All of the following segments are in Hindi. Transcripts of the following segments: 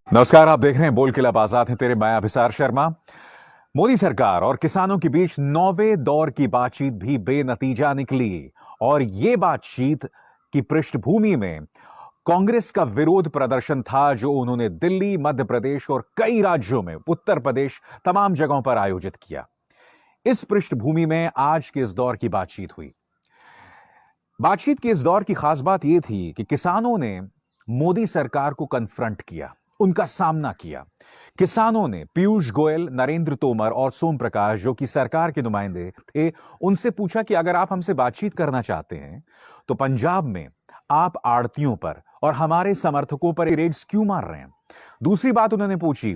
नमस्कार, आप देख रहे हैं बोल के लब आजाद है तेरे। मैं अभिसार शर्मा। मोदी सरकार और किसानों के बीच 9वें दौर की बातचीत भी बेनतीजा निकली और यह बातचीत की पृष्ठभूमि में कांग्रेस का विरोध प्रदर्शन था, जो उन्होंने दिल्ली, मध्य प्रदेश और कई राज्यों में, उत्तर प्रदेश, तमाम जगहों पर आयोजित किया। इस पृष्ठभूमि में आज के इस दौर की बातचीत हुई। बातचीत के इस दौर की खास बात यह थी कि किसानों ने मोदी सरकार को कन्फ्रंट किया, उनका सामना किया। किसानों ने पीयूष गोयल, नरेंद्र तोमर और सोम प्रकाश, जो कि सरकार के नुमाइंदे थे, उनसे पूछा कि अगर आप हमसे बातचीत करना चाहते हैं तो पंजाब में आप आड़तियों पर और हमारे समर्थकों पर रेड्स क्यों मार रहे हैं। दूसरी बात उन्होंने पूछी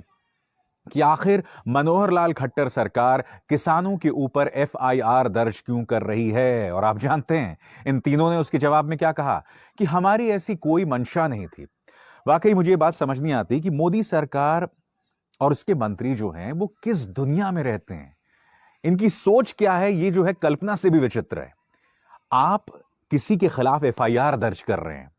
कि आखिर मनोहर लाल खट्टर सरकार किसानों के ऊपर एफआईआर दर्ज क्यों कर रही है। और आप जानते हैं इन तीनों ने उसके जवाब में क्या कहा कि हमारी ऐसी कोई मंशा नहीं थी। वाकई मुझे ये बात समझ नहीं आती कि मोदी सरकार और उसके मंत्री जो हैं वो किस दुनिया में रहते हैं। इनकी सोच क्या है, ये जो है कल्पना से भी विचित्र है। आप किसी के खिलाफ एफआईआर दर्ज कर रहे हैं,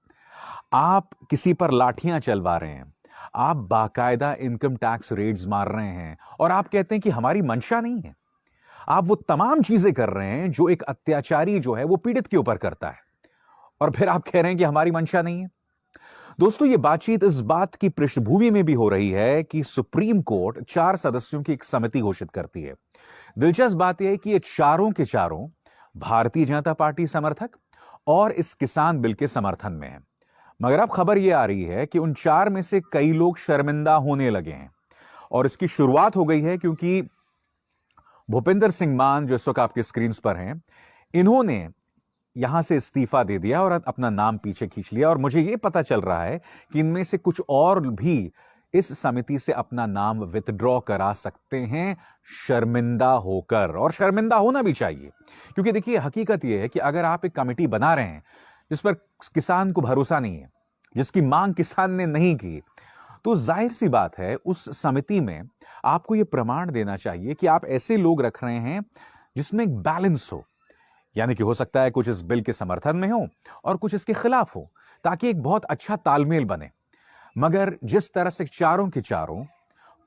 आप किसी पर लाठियां चलवा रहे हैं, आप बाकायदा इनकम टैक्स रेड्स मार रहे हैं और आप कहते हैं कि हमारी मंशा नहीं है। आप वो तमाम चीजें कर रहे हैं जो एक अत्याचारी जो है वो पीड़ित के ऊपर करता है, और फिर आप कह रहे हैं कि हमारी मंशा नहीं है। दोस्तों, ये बातचीत इस बात की पृष्ठभूमि में भी हो रही है कि सुप्रीम कोर्ट 4 सदस्यों की एक समिति घोषित करती है। दिलचस्प बात यह है कि ये चारों के चारों भारतीय जनता पार्टी समर्थक और इस किसान बिल के समर्थन में है। मगर अब खबर यह आ रही है कि उन 4 में से कई लोग शर्मिंदा होने लगे हैं, और इसकी शुरुआत हो गई है क्योंकि भूपिंदर सिंह मान, जो इस वक्त आपके स्क्रीन पर हैं, इन्होंने यहां से इस्तीफा दे दिया और अपना नाम पीछे खींच लिया। और मुझे यह पता चल रहा है कि इनमें से कुछ और भी इस समिति से अपना नाम विथड्रॉ करा सकते हैं, शर्मिंदा होकर। और शर्मिंदा होना भी चाहिए, क्योंकि देखिए हकीकत यह है कि अगर आप एक कमेटी बना रहे हैं जिस पर किसान को भरोसा नहीं है, जिसकी मांग किसान ने नहीं की, तो जाहिर सी बात है उस समिति में आपको यह प्रमाण देना चाहिए कि आप ऐसे लोग रख रहे हैं जिसमें एक बैलेंस हो। यानी कि हो सकता है कुछ इस बिल के समर्थन में हो और कुछ इसके खिलाफ हो, ताकि एक बहुत अच्छा तालमेल बने। मगर जिस तरह से चारों के चारों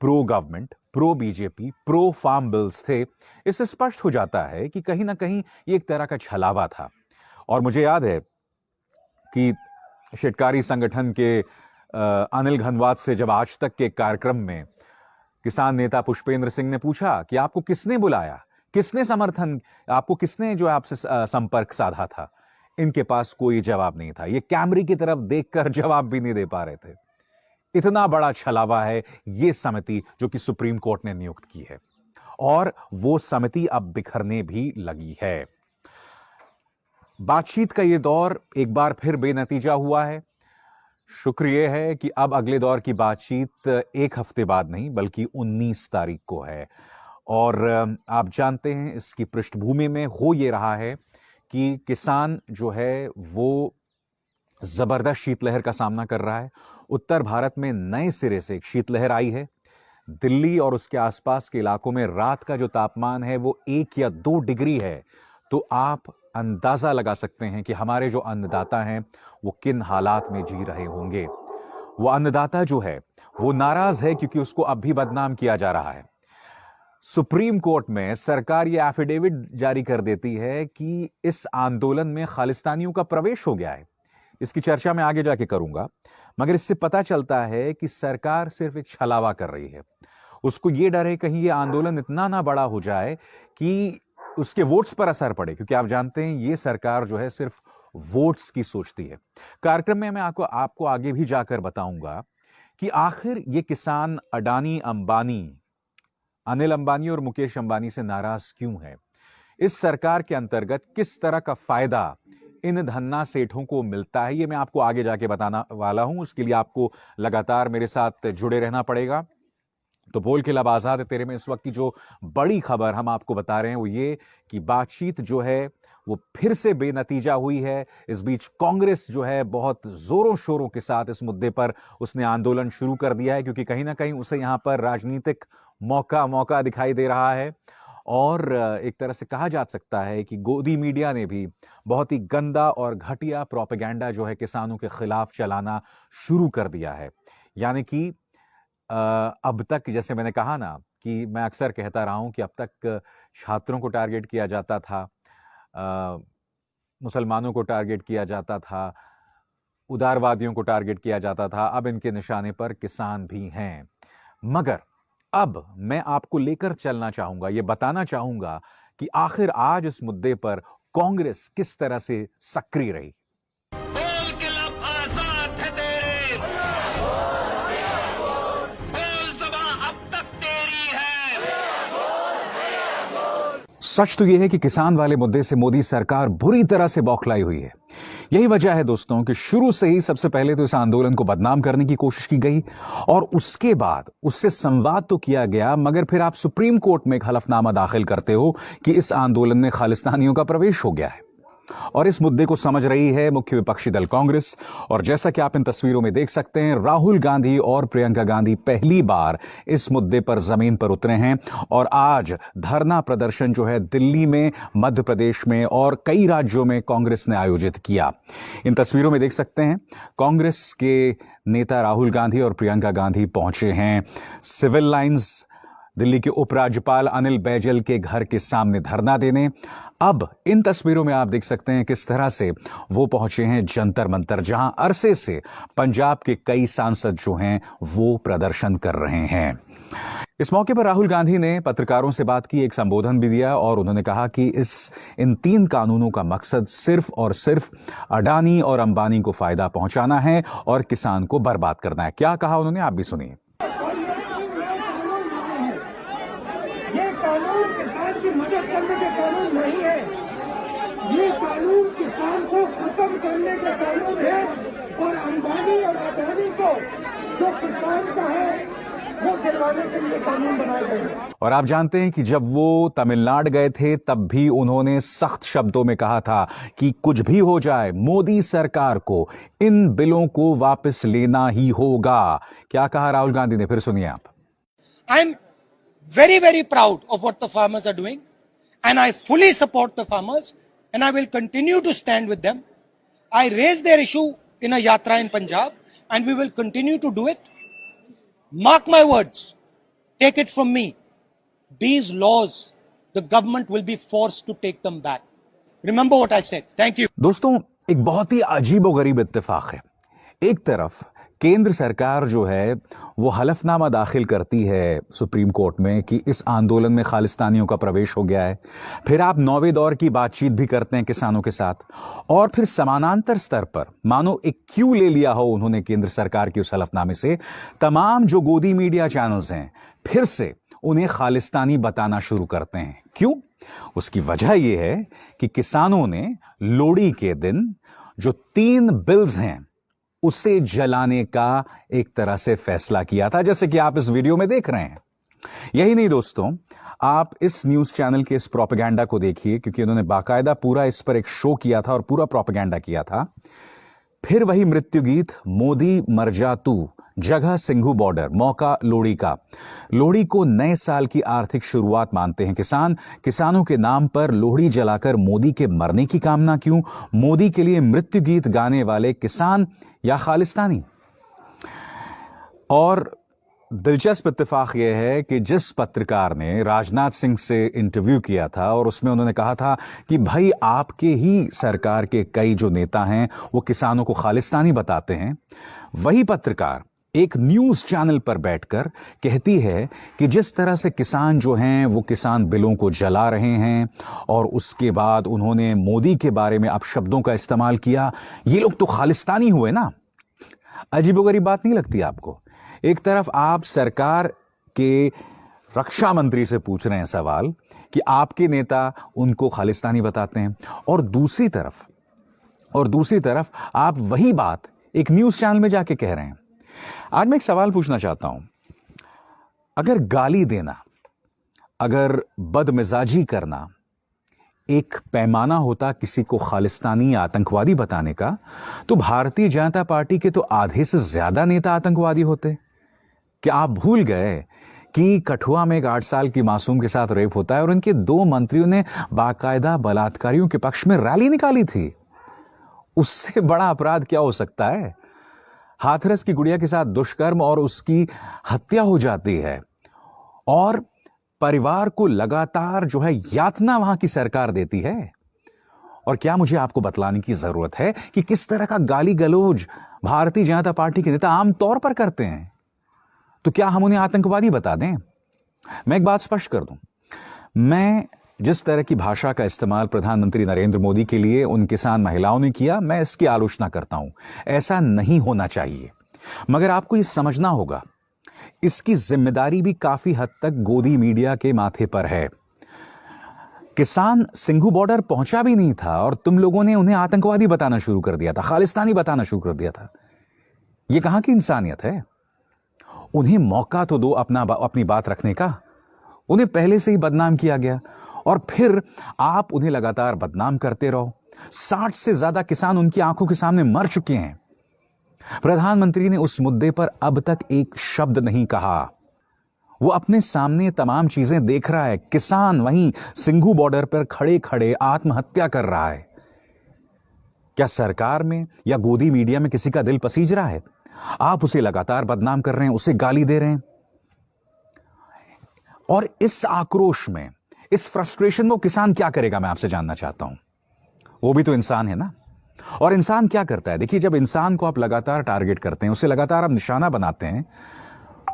pro government, pro BJP, pro farm bills थे, इससे स्पष्ट हो जाता है कि कहीं ना कहीं ये एक तरह का छलावा था। और मुझे याद है कि शेतकारी संगठन के अनिल घनवात से जब आज तक के कार्यक्रम में किसान नेता पुष्पेंद्र सिंह ने पूछा कि आपको किसने बुलाया, किसने समर्थन, आपको किसने जो आपसे संपर्क साधा था, इनके पास कोई जवाब नहीं था। ये कैमरे की तरफ देखकर जवाब भी नहीं दे पा रहे थे। इतना बड़ा छलावा है ये समिति जो कि सुप्रीम कोर्ट ने नियुक्त की है, और वो समिति अब बिखरने भी लगी है। बातचीत का ये दौर एक बार फिर बेनतीजा हुआ है। शुक्र यह है कि अब अगले दौर की बातचीत 1 हफ्ते बाद नहीं बल्कि 19 तारीख को है। और आप जानते हैं इसकी पृष्ठभूमि में हो ये रहा है कि किसान जो है वो जबरदस्त शीतलहर का सामना कर रहा है। उत्तर भारत में नए सिरे से एक शीतलहर आई है। दिल्ली और उसके आसपास के इलाकों में रात का जो तापमान है वो 1 या 2 डिग्री है। तो आप अंदाजा लगा सकते हैं कि हमारे जो अन्नदाता हैं वो किन हालात में जी रहे होंगे। वो अन्नदाता जो है वो नाराज है क्योंकि उसको अब भी बदनाम किया जा रहा है। सुप्रीम कोर्ट में सरकार यह एफिडेविट जारी कर देती है कि इस आंदोलन में खालिस्तानियों का प्रवेश हो गया है। इसकी चर्चा मैं आगे जाके करूंगा, मगर इससे पता चलता है कि सरकार सिर्फ एक छलावा कर रही है। उसको यह डर है कहीं यह आंदोलन इतना ना बड़ा हो जाए कि उसके वोट्स पर असर पड़े, क्योंकि आप जानते हैं यह सरकार जो है सिर्फ वोट्स की सोचती है। कार्यक्रम में मैं आपको आगे भी जाकर बताऊंगा कि आखिर ये किसान अडानी अंबानी, अनिल अंबानी और मुकेश अंबानी से नाराज क्यों है। इस सरकार के अंतर्गत किस तरह का फायदा इन धन्ना सेठों को मिलता है, ये मैं आपको आगे जाके बताना वाला हूं। उसके लिए आपको लगातार मेरे साथ जुड़े रहना पड़ेगा। तो बोल के लब आजाद है तेरे में इस वक्त की जो बड़ी खबर हम आपको बता रहे हैं वो ये कि बातचीत जो है वो फिर से बेनतीजा हुई है। इस बीच कांग्रेस जो है बहुत जोरों शोरों के साथ इस मुद्दे पर उसने आंदोलन शुरू कर दिया है, क्योंकि कहीं ना कहीं उसे यहां पर राजनीतिक मौका दिखाई दे रहा है। और एक तरह से कहा जा सकता है कि गोदी मीडिया ने भी बहुत ही गंदा और घटिया प्रोपेगेंडा जो है किसानों के खिलाफ चलाना शुरू कर दिया है। यानी कि अब तक जैसे मैंने कहा ना कि मैं अक्सर कहता रहा हूं कि अब तक छात्रों को टारगेट किया जाता था, मुसलमानों को टारगेट किया जाता था, उदारवादियों को टारगेट किया जाता था, अब इनके निशाने पर किसान भी हैं। मगर अब मैं आपको लेकर चलना चाहूंगा, यह बताना चाहूंगा कि आखिर आज इस मुद्दे पर कांग्रेस किस तरह से सक्रिय रही। बोल के लब आजाद है तेरे, बोल ज़बां अब तक तेरी है। सच तो यह है कि किसान वाले मुद्दे से मोदी सरकार बुरी तरह से बौखलाई हुई है। यही वजह है दोस्तों कि शुरू से ही सबसे पहले तो इस आंदोलन को बदनाम करने की कोशिश की गई और उसके बाद उससे संवाद तो किया गया, मगर फिर आप सुप्रीम कोर्ट में एक हलफनामा दाखिल करते हो कि इस आंदोलन में खालिस्तानियों का प्रवेश हो गया है। और इस मुद्दे को समझ रही है मुख्य विपक्षी दल कांग्रेस। और जैसा कि आप इन तस्वीरों में देख सकते हैं, राहुल गांधी और प्रियंका गांधी पहली बार इस मुद्दे पर जमीन पर उतरे हैं और आज धरना प्रदर्शन जो है दिल्ली में, मध्य प्रदेश में और कई राज्यों में कांग्रेस ने आयोजित किया। इन तस्वीरों में देख सकते हैं कांग्रेस के नेता राहुल गांधी और प्रियंका गांधी पहुंचे हैं सिविल लाइंस, दिल्ली के उपराज्यपाल अनिल बैजल के घर के सामने धरना देने। अब इन तस्वीरों में आप देख सकते हैं किस तरह से वो पहुंचे हैं जंतर मंतर, जहां अरसे से पंजाब के कई सांसद जो हैं वो प्रदर्शन कर रहे हैं। इस मौके पर राहुल गांधी ने पत्रकारों से बात की, एक संबोधन भी दिया और उन्होंने कहा कि इन 3 कानूनों का मकसद सिर्फ और सिर्फ अडानी और अंबानी को फायदा पहुंचाना है और किसान को बर्बाद करना है। क्या कहा उन्होंने, आप भी सुनिए। ये कानून किसान की मदद करने के कानून नहीं है, ये कानून किसान को खत्म करने का कानून है और अंबानी और अडानी को जो किसान का है वो दिलवाने के लिए कानून बनाए गए। और आप जानते हैं कि जब वो तमिलनाडु गए थे तब भी उन्होंने सख्त शब्दों में कहा था कि कुछ भी हो जाए मोदी सरकार को इन बिलों को वापस लेना ही होगा। क्या कहा राहुल गांधी ने, फिर सुनिए आप। I am very, very proud of what the farmers are doing, and I fully support the farmers, and I will continue to stand with them. I raised their issue in a yatra in Punjab, and we will continue to do it. Mark my words, take it from me. These laws, the government will be forced to take them back. Remember what I said. Thank you. दोस्तों, एक बहुत ही अजीबोगरीब इत्तेफाक है। एक तरफ केंद्र सरकार जो है वो हलफनामा दाखिल करती है सुप्रीम कोर्ट में कि इस आंदोलन में खालिस्तानियों का प्रवेश हो गया है, फिर आप 9वें दौर की बातचीत भी करते हैं किसानों के साथ, और फिर समानांतर स्तर पर मानो एक क्यू ले लिया हो उन्होंने केंद्र सरकार के उस हलफनामे से, तमाम जो गोदी मीडिया चैनल्स हैं फिर से उन्हें खालिस्तानी बताना शुरू करते हैं। क्यों? उसकी वजह यह है कि किसानों ने लोहड़ी के दिन जो 3 बिल्स हैं उसे जलाने का एक तरह से फैसला किया था, जैसे कि आप इस वीडियो में देख रहे हैं। यही नहीं दोस्तों, आप इस न्यूज चैनल के इस प्रोपेगेंडा को देखिए, क्योंकि उन्होंने बाकायदा पूरा इस पर एक शो किया था और पूरा प्रोपेगेंडा किया था। फिर वही मृत्यु गीत, मोदी मर जा तू, जगह सिंघू बॉर्डर, मौका लोहड़ी का। लोहड़ी को नए साल की आर्थिक शुरुआत मानते हैं किसान। किसानों के नाम पर लोहड़ी जलाकर मोदी के मरने की कामना क्यों? मोदी के लिए मृत्यु गीत गाने वाले किसान या खालिस्तानी? और दिलचस्प इत्तेफाक यह है कि जिस पत्रकार ने राजनाथ सिंह से इंटरव्यू किया था और उसमें उन्होंने कहा था कि भाई आपके ही सरकार के कई जो नेता हैं वो किसानों को खालिस्तानी बताते हैं, वही पत्रकार एक न्यूज चैनल पर बैठकर कहती है कि जिस तरह से किसान जो हैं वो किसान बिलों को जला रहे हैं और उसके बाद उन्होंने मोदी के बारे में अपशब्दों का इस्तेमाल किया, ये लोग तो खालिस्तानी हुए ना। अजीबोगरीब बात नहीं लगती आपको? एक तरफ आप सरकार के रक्षा मंत्री से पूछ रहे हैं सवाल कि आपके नेता उनको खालिस्तानी बताते हैं, और दूसरी तरफ आप वही बात एक न्यूज चैनल में जाके कह रहे हैं। आज मैं एक सवाल पूछना चाहता हूं, अगर गाली देना, अगर बदमिजाजी करना एक पैमाना होता किसी को खालिस्तानी या आतंकवादी बताने का, तो भारतीय जनता पार्टी के तो आधे से ज्यादा नेता आतंकवादी होते। क्या आप भूल गए कि कठुआ में एक 8 साल की मासूम के साथ रेप होता है और उनके 2 मंत्रियों ने बाकायदा बलात्कारियों के पक्ष में रैली निकाली थी? उससे बड़ा अपराध क्या हो सकता है? हाथरस की गुड़िया के साथ दुष्कर्म और उसकी हत्या हो जाती है और परिवार को लगातार जो है यातना वहां की सरकार देती है। और क्या मुझे आपको बतलाने की जरूरत है कि किस तरह का गाली गलौज भारतीय जनता पार्टी के नेता आमतौर पर करते हैं? तो क्या हम उन्हें आतंकवादी बता दें? मैं एक बात स्पष्ट कर दूं, मैं जिस तरह की भाषा का इस्तेमाल प्रधानमंत्री नरेंद्र मोदी के लिए उन किसान महिलाओं ने किया, मैं इसकी आलोचना करता हूं। ऐसा नहीं होना चाहिए, मगर आपको यह समझना होगा इसकी जिम्मेदारी भी काफी हद तक गोदी मीडिया के माथे पर है। किसान सिंघू बॉर्डर पहुंचा भी नहीं था और तुम लोगों ने उन्हें आतंकवादी बताना शुरू कर दिया था, खालिस्तानी बताना शुरू कर दिया था। यह कहां की इंसानियत है? उन्हें मौका तो दो अपनी बात रखने का। उन्हें पहले से ही बदनाम किया गया और फिर आप उन्हें लगातार बदनाम करते रहो। 60 से ज्यादा किसान उनकी आंखों के सामने मर चुके हैं। प्रधानमंत्री ने उस मुद्दे पर अब तक एक शब्द नहीं कहा। वो अपने सामने तमाम चीजें देख रहा है। किसान वहीं सिंघू बॉर्डर पर खड़े खड़े आत्महत्या कर रहा है। क्या सरकार में या गोदी मीडिया में किसी का दिल पसीज रहा है? आप उसे लगातार बदनाम कर रहे हैं, उसे गाली दे रहे हैं। और इस आक्रोश में, इस फ्रस्ट्रेशन में किसान क्या करेगा, मैं आपसे जानना चाहता हूं। वो भी तो इंसान है ना। और इंसान क्या करता है? देखिए, जब इंसान को आप लगातार टारगेट करते हैं, उसे लगातार आप निशाना बनाते हैं,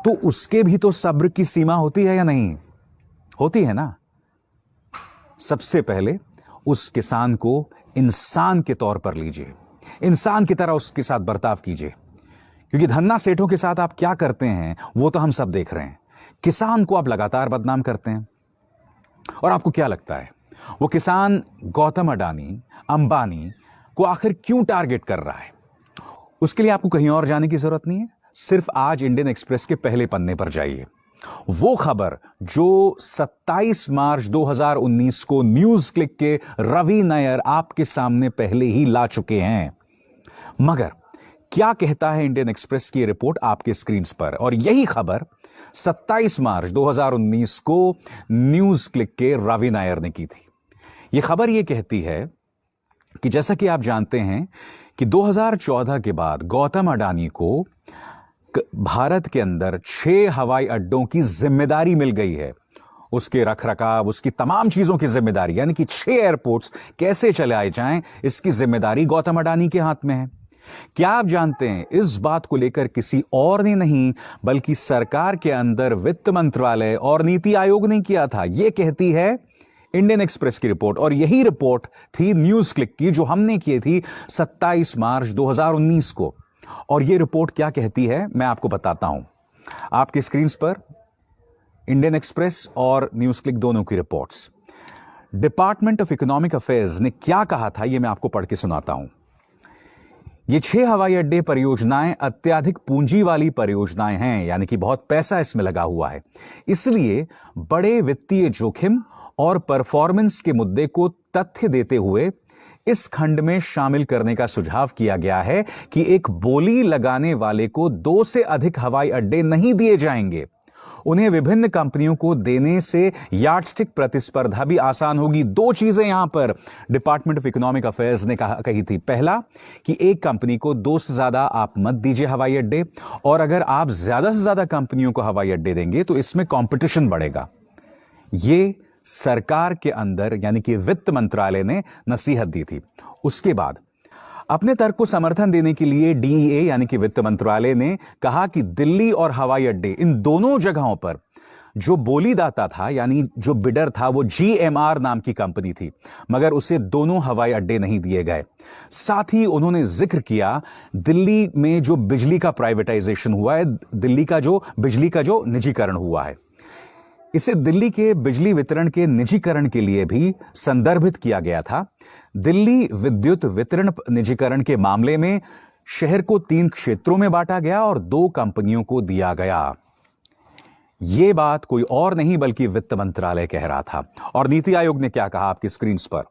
तो उसके भी तो सब्र की सीमा होती है या नहीं? होती है ना। सबसे पहले उस किसान को इंसान के तौर पर लीजिए, इंसान की तरह उसके साथ बर्ताव कीजिए, क्योंकि धन्ना सेठों के साथ आप क्या करते हैं वो तो हम सब देख रहे हैं। किसान को आप लगातार बदनाम करते हैं। और आपको क्या लगता है वो किसान गौतम अडानी, अंबानी को आखिर क्यों टारगेट कर रहा है? उसके लिए आपको कहीं और जाने की जरूरत नहीं है। सिर्फ आज इंडियन एक्सप्रेस के पहले पन्ने पर जाइए। वो खबर जो 27 मार्च 2019 को न्यूज क्लिक के रवि नायर आपके सामने पहले ही ला चुके हैं। मगर क्या कहता है इंडियन एक्सप्रेस की रिपोर्ट आपके स्क्रीन पर? और यही खबर 27 मार्च 2019 को न्यूज क्लिक के रवि नायर ने की थी। यह खबर यह कहती है कि जैसा कि आप जानते हैं कि 2014 के बाद गौतम अडानी को भारत के अंदर 6 हवाई अड्डों की जिम्मेदारी मिल गई है। उसके रखरखाव, उसकी तमाम चीजों की जिम्मेदारी, यानी कि 6 एयरपोर्ट्स कैसे चलाए जाएं, इसकी जिम्मेदारी गौतम अडानी के हाथ में है। क्या आप जानते हैं इस बात को लेकर किसी और ने नहीं बल्कि सरकार के अंदर वित्त मंत्रालय और नीति आयोग ने किया था? यह कहती है इंडियन एक्सप्रेस की रिपोर्ट। और यही रिपोर्ट थी न्यूज क्लिक की जो हमने की थी 27 मार्च 2019 को। और यह रिपोर्ट क्या कहती है मैं आपको बताता हूं। आपके स्क्रीन पर इंडियन एक्सप्रेस और न्यूज क्लिक दोनों की reports. Department of economic affairs ने क्या कहा था यह मैं आपको पढ़ के सुनाता हूं। ये 6 हवाई अड्डे परियोजनाएं अत्यधिक पूंजी वाली परियोजनाएं हैं, यानी कि बहुत पैसा इसमें लगा हुआ है। इसलिए बड़े वित्तीय जोखिम और परफॉर्मेंस के मुद्दे को तथ्य देते हुए इस खंड में शामिल करने का सुझाव किया गया है कि एक बोली लगाने वाले को 2 से अधिक हवाई अड्डे नहीं दिए जाएंगे। उन्हें विभिन्न कंपनियों को देने से यार्डस्टिक प्रतिस्पर्धा भी आसान होगी। 2 चीजें यहां पर डिपार्टमेंट ऑफ इकोनॉमिक अफेयर्स ने कही थी। पहला कि एक कंपनी को 2 से ज्यादा आप मत दीजिए हवाई अड्डे, और अगर आप ज्यादा से ज्यादा कंपनियों को हवाई अड्डे देंगे तो इसमें कंपटीशन बढ़ेगा। यह सरकार के अंदर यानी कि वित्त मंत्रालय ने नसीहत दी थी। उसके बाद अपने तर्क को समर्थन देने के लिए डीईए यानी कि वित्त मंत्रालय ने कहा कि दिल्ली और हवाई अड्डे, इन दोनों जगहों पर जो बोलीदाता था यानी जो बिडर था वो जीएमआर नाम की कंपनी थी, मगर उसे दोनों हवाई अड्डे नहीं दिए गए। साथ ही उन्होंने जिक्र किया दिल्ली में जो बिजली का प्राइवेटाइजेशन हुआ है, दिल्ली का जो बिजली का जो निजीकरण हुआ है, इसे दिल्ली के बिजली वितरण के निजीकरण के लिए भी संदर्भित किया गया था। दिल्ली विद्युत वितरण निजीकरण के मामले में शहर को 3 क्षेत्रों में बांटा गया और 2 कंपनियों को दिया गया। यह बात कोई और नहीं बल्कि वित्त मंत्रालय कह रहा था। और नीति आयोग ने क्या कहा आपकी स्क्रीन पर?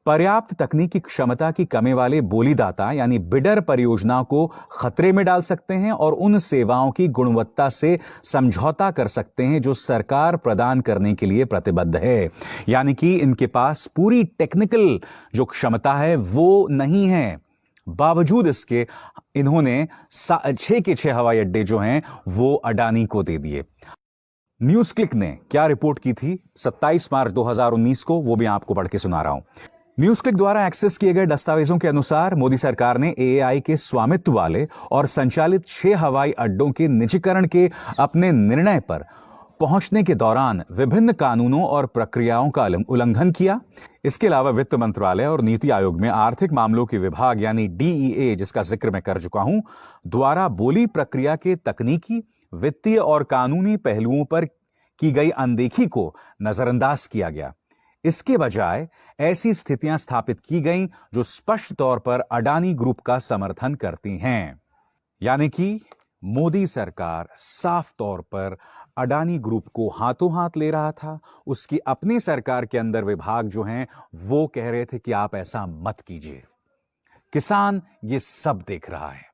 पर्याप्त तकनीकी क्षमता की कमी वाले बोलीदाता यानी बिडर परियोजना को खतरे में डाल सकते हैं और उन सेवाओं की गुणवत्ता से समझौता कर सकते हैं जो सरकार प्रदान करने के लिए प्रतिबद्ध है। यानी कि इनके पास पूरी टेक्निकल जो क्षमता है वो नहीं है। बावजूद इसके इन्होंने 6 के 6 हवाई अड्डे जो हैं वो अडानी को दे दिए। न्यूज क्लिक ने क्या रिपोर्ट की थी 27 मार्च 2019 को, वो भी आपको पढ़ के सुना रहा हूं। न्यूज क्लिक द्वारा एक्सेस किए गए दस्तावेजों के अनुसार मोदी सरकार ने एएआई के स्वामित्व वाले और संचालित 6 हवाई अड्डों के निजीकरण के अपने निर्णय पर पहुंचने के दौरान विभिन्न कानूनों और प्रक्रियाओं का उल्लंघन किया। इसके अलावा वित्त मंत्रालय और नीति आयोग में आर्थिक मामलों के विभाग यानी डीईए, जिसका जिक्र मैं कर चुका हूं, द्वारा बोली प्रक्रिया के तकनीकी, वित्तीय और कानूनी पहलुओं पर की गई अनदेखी को नजरअंदाज किया गया। इसके बजाय ऐसी स्थितियां स्थापित की गईं जो स्पष्ट तौर पर अडानी ग्रुप का समर्थन करती हैं। यानी कि मोदी सरकार साफ तौर पर अडानी ग्रुप को हाथों हाथ ले रहा था। उसकी अपनी सरकार के अंदर विभाग जो हैं वो कह रहे थे कि आप ऐसा मत कीजिए। किसान ये सब देख रहा है।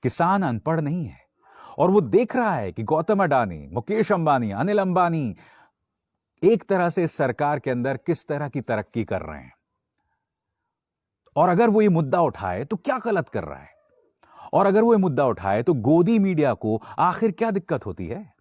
किसान अनपढ़ नहीं है और वो देख रहा है कि गौतम अडानी, मुकेश अंबानी, अनिल अंबानी एक तरह से सरकार के अंदर किस तरह की तरक्की कर रहे हैं। और अगर वो ये मुद्दा उठाए तो क्या गलत कर रहा है, और अगर वो ये मुद्दा उठाए तो गोदी मीडिया को आखिर क्या दिक्कत होती है।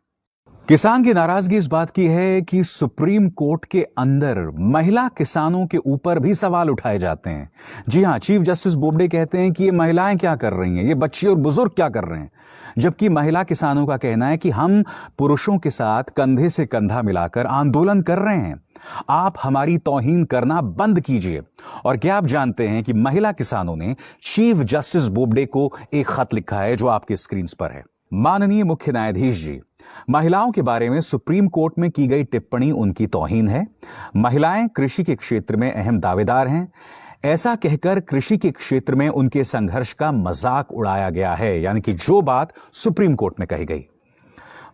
किसान की नाराजगी इस बात की है कि सुप्रीम कोर्ट के अंदर महिला किसानों के ऊपर भी सवाल उठाए जाते हैं। जी हां, चीफ जस्टिस बोबडे कहते हैं कि ये महिलाएं क्या कर रही हैं, ये बच्चे और बुजुर्ग क्या कर रहे हैं। जबकि महिला किसानों का कहना है कि हम पुरुषों के साथ कंधे से कंधा मिलाकर आंदोलन कर रहे हैं, आप हमारी तौहीन करना बंद कीजिए। और क्या आप जानते हैं कि महिला किसानों ने चीफ जस्टिस बोबडे को एक खत लिखा है जो आपके स्क्रीन पर है। माननीय मुख्य न्यायाधीश जी, महिलाओं के बारे में सुप्रीम कोर्ट में की गई टिप्पणी उनकी तौहीन है। महिलाएं कृषि के क्षेत्र में अहम दावेदार हैं, ऐसा कहकर कृषि के क्षेत्र में उनके संघर्ष का मजाक उड़ाया गया है। यानी कि जो बात सुप्रीम कोर्ट में कही गई,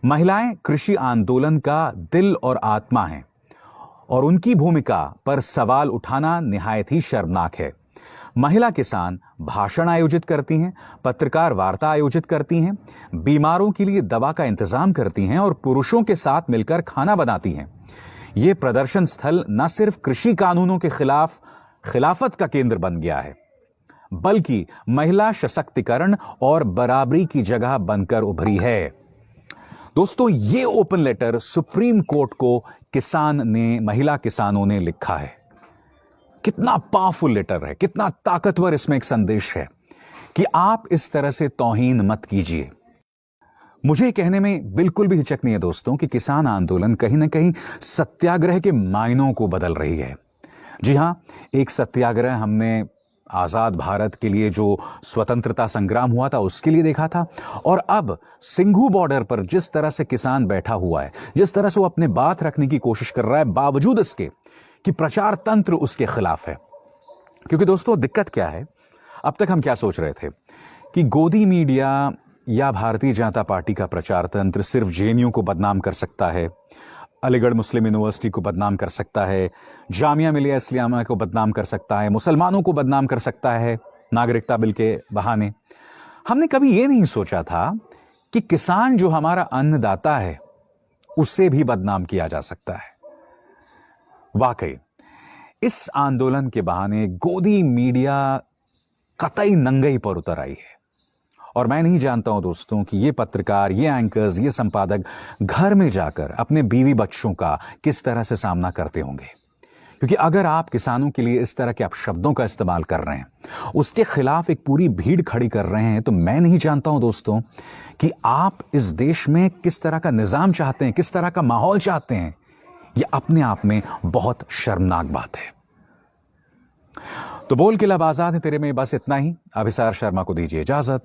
महिलाएं कृषि आंदोलन का दिल और आत्मा हैं और उनकी भूमिका पर सवाल उठाना निहायत ही शर्मनाक है। महिला किसान भाषण आयोजित करती हैं, पत्रकार वार्ता आयोजित करती हैं, बीमारों के लिए दवा का इंतजाम करती हैं और पुरुषों के साथ मिलकर खाना बनाती हैं। यह प्रदर्शन स्थल न सिर्फ कृषि कानूनों के खिलाफत का केंद्र बन गया है, बल्कि महिला सशक्तिकरण और बराबरी की जगह बनकर उभरी है। दोस्तों, यह ओपन लेटर सुप्रीम कोर्ट को महिला किसानों ने लिखा है। कितना पावरफुल लेटर है, कितना ताकतवर इसमें एक संदेश है कि आप इस तरह से तौहीन मत कीजिए। मुझे कहने में बिल्कुल भी हिचक नहीं है दोस्तों कि किसान आंदोलन कहीं ना कहीं सत्याग्रह के मायनों को बदल रही है। जी हां, एक सत्याग्रह हमने आजाद भारत के लिए जो स्वतंत्रता संग्राम हुआ था उसके लिए देखा था, और अब सिंघू बॉर्डर पर जिस तरह से किसान बैठा हुआ है, जिस तरह से वो अपने बात रखने की कोशिश कर रहा है, बावजूद इसके कि प्रचार तंत्र उसके खिलाफ है। क्योंकि दोस्तों, दिक्कत क्या है, अब तक हम क्या सोच रहे थे कि गोदी मीडिया या भारतीय जनता पार्टी का प्रचार तंत्र सिर्फ जेएनयू को बदनाम कर सकता है, अलीगढ़ मुस्लिम यूनिवर्सिटी को बदनाम कर सकता है, जामिया मिलिया इस्लामिया को बदनाम कर सकता है, मुसलमानों को बदनाम कर सकता है नागरिकता बिल के बहाने। हमने कभी यह नहीं सोचा था कि किसान जो हमारा अन्नदाता है उसे भी बदनाम किया जा सकता है। वाकई इस आंदोलन के बहाने गोदी मीडिया कतई नंगई पर उतर आई है। और मैं नहीं जानता हूं दोस्तों कि ये पत्रकार, ये एंकर्स, ये संपादक घर में जाकर अपने बीवी बच्चों का किस तरह से सामना करते होंगे। क्योंकि अगर आप किसानों के लिए इस तरह के अपशब्दों का इस्तेमाल कर रहे हैं, उसके खिलाफ एक पूरी भीड़ खड़ी कर रहे हैं, तो मैं नहीं जानता हूं दोस्तों कि आप इस देश में किस तरह का निजाम चाहते हैं, किस तरह का माहौल चाहते हैं। यह अपने आप में बहुत शर्मनाक बात है। तो बोल के लब आजाद है तेरे में, बस इतना ही। अभिसार शर्मा को दीजिए इजाजत।